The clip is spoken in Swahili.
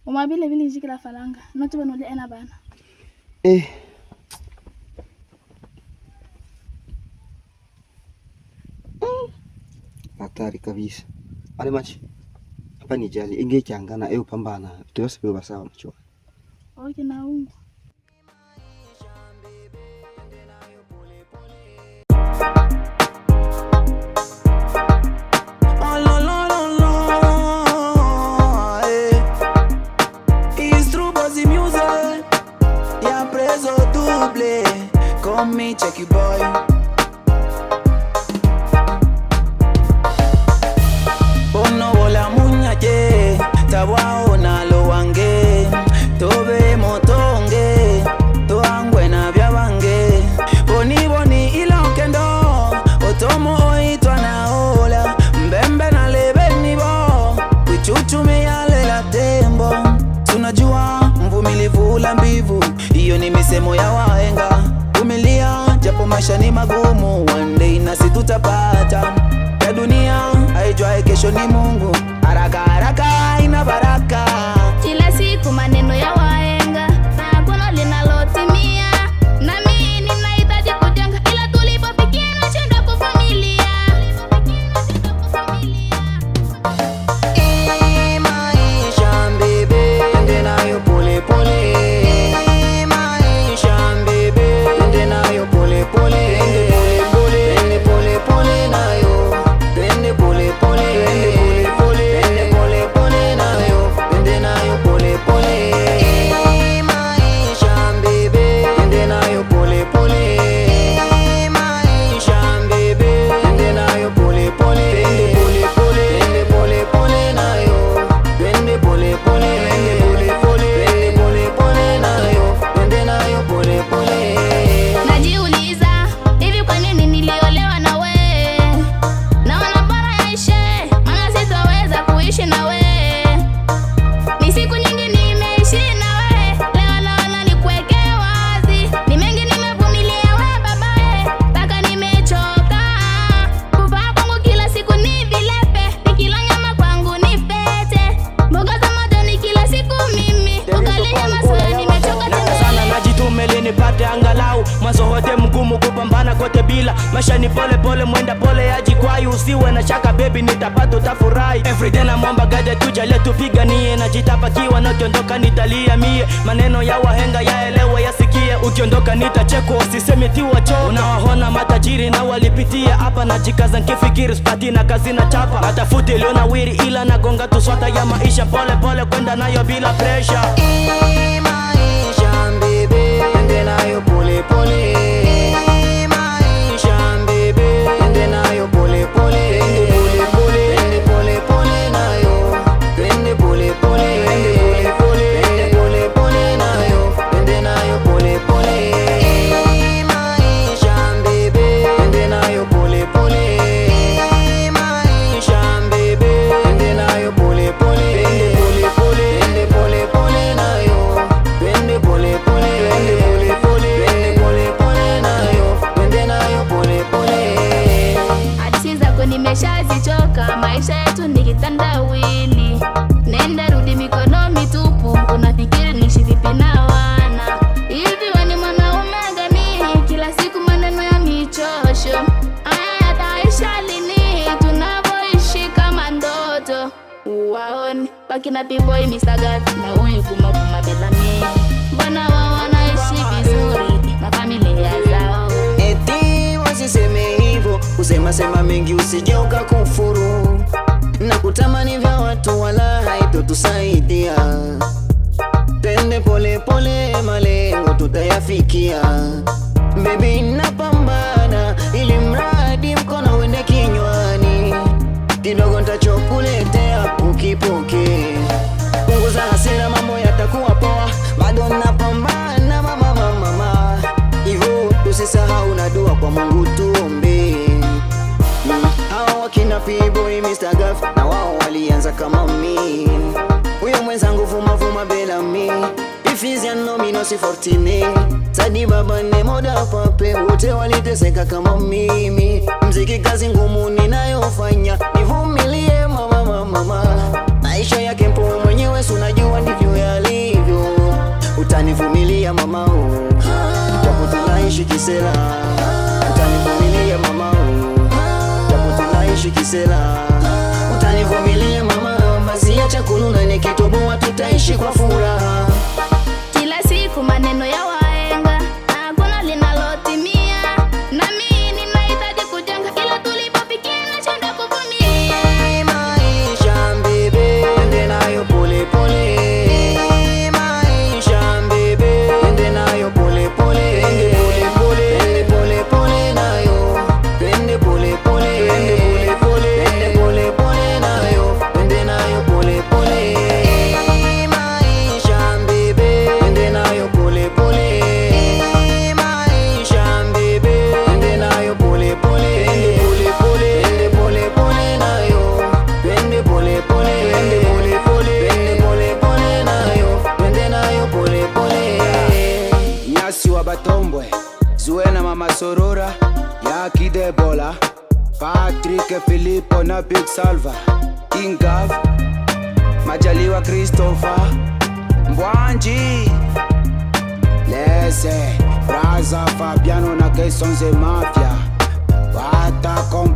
Umabile vile jikila falanga. Noto banole ena bana. Hatari kabisa. Ale machi. Hapa ni jali ingechangana pambana. Tuyose beba sawa macho. Okay na ungu. Me check you boy. Bono bola muñache tabwao na lo wange tobe motonge to angwe na bya bange boni ila okendo otomo oitwa na ola mbembe na lebe nibo kuchuchume yale la tembo tunajua mvumilivu la mbivu hiyo ni misemo ya wahenga. Vumilia japo maisha ni magumu, one day nasi tutapata. Ya dunia haijui kesho ni Mungu, haraka haraka ina baraka. Kila siku maneno ya wahenga na hakuna linalotimia. Na mimi ninahitaji kujenga ila tulipofikia nashinda kuvumilia. Maisha mbebe ende nayo pole pole. Maisha ni pole pole mwenda pole yaji kwayu usiwe na shaka baby nitapata utafurahi. Everyday na mwamba gade tujalie tupiganie na jitapakiwa na ukiondoka nitalia mie. Maneno ya wahenga yaelewe yasikie, ukiondoka nitacheko usiseme tiwa cho. Unawahona matajiri na walipitia hapa na jikaza nkifikiri spati na kazi na chapa. Natafuti leo na wiri ila nagonga tuswata ya maisha pole pole kwenda nayo bila pressure. Maisha mbebe ende nayo pole pole. Nimeshazichoka maisha yetu ni kitandawili. Nenda rudi mikono mitupu, unafikiri niishi vipi na wana? Hivi wewe ni mwanaume gani? Kila siku maneno ya michosho. Haya taisha lini tunavyoishi kama ndoto? Waone wakina P-Boy Mr. Gaff na huyu kuma Bellamy. Mbona wao wanaishi vizuri na familia zao? Eti wasiseme hivyo, usema mengi usije ukakufuru. Na kutamani vya watu wala haitotusaidia. Tende pole pole malengo tutayafikia. Baby napambana ili mradi mkono uende kinywani. Kidogo nitachokuletea ukipoke. Punguza hasira mambo yatakuwa poa. Bado napambana mama. Hivyo tusisahau na dua kwa Mungu tuombe. Hao wakina P-Boy Mr. Gaff na wao walianza kama mimi. Huyo mwenzangu vuma Bellamy. Ifizia nomino si fortine. Sadi baba ne moda pape. Wote waliteseka kama mimi. Mziki kazi ngumu ninayofanya. Nivumilie mama. Maisha yake mpo mwenyewe unajua ndivyo kisela. Utanivumilia mama, japo tunaishi kisela. Utanivumilia mama, basi acha kununa, nikitoboa tutaishi kwa furaha. Kila siku maneno ya wahenga, hakuna linalotimia. Na mimi ninahitaji kujenga, kila tulipofikia nashinda kuvunia. Maisha mbebe, ende nayo pole pole. Maisha mbebe, ende nayo pole pole. Ende pole pole nayo, ende pole pole. Ende pole pole nayo, ende nayo pole pole. Maisha mbebe, ende nayo pole pole. Maisha mbebe, ende nayo pole pole. Ende pole pole nayo, ende pole pole. Ende pole pole nayo, ende nayo pole pole. Nyasi wa Batombwe, Zuena Mama Sorora, Yaki Debola, Patrick Filippo na Big Salva, Ingav, Majaliwa Christopher, Mbwanji, Lese, Braza Fabiano na Kesonze Mafia, Wata Kombo.